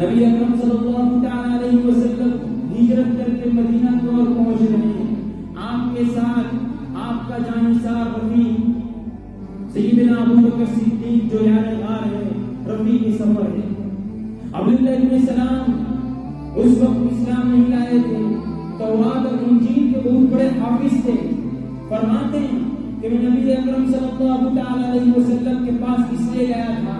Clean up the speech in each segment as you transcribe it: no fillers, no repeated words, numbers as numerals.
نبی اکرم صلی اللہ تعالی علیہ وسلم ہجرت کر کے مدینہ کی اور پہنچ رہے ہیں. آپ کے ساتھ آپ کا جانثار رفیق سیدنا ابو بکر صدیق جو یار غار ہے، رفیق سفر ہے. عبداللہ ابن سلام اس وقت اسلام نہیں لائے تھے، تورات اور انجیل کے بہت بڑے حافظ تھے. فرماتے ہیں کہ میں نبی اکرم صلی اللہ تعالی علیہ وسلم کے پاس اس لیے گیا تھا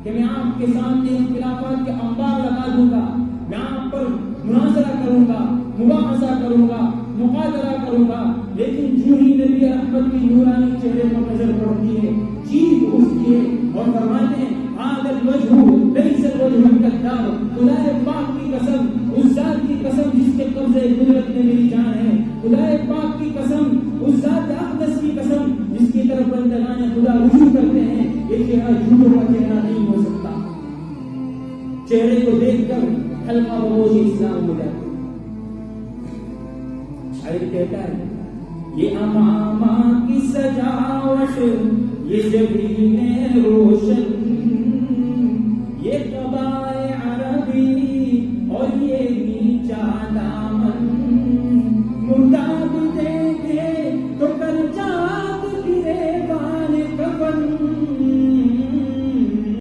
کہ میں آپ کے سامنے اختلافات کے انبار لگا دوں گا، میں آپ پر مناظرہ کروں گا، مباحثہ کروں گا، مقابلہ کروں گا. لیکن جو ہی نبی رحمت کی نورانی چہرے پر نظر پڑتی ہے، چیز اٹھتی ہے اور فرماتے ہیں هذا الوجه ليس الوجه الكذاب. خدائے پاک کی قسم، اس ذات کی قسم جس کے قبضے قدرت میں میری جان ہے، خدائے پاک کی قسم، اس ذات اقدس کی قسم جس کی طرف بندگان خدا رجوع کرتے ہیں، یہ چہرہ جھوٹوں کا چہرہ نہیں ہو سکتا. چہرے کو دیکھ کر حلقہ بروز اسلام ہو جاتا. شاعر کہتا ہے یہ امامہ کی سجاوٹ، یہ جبین روشن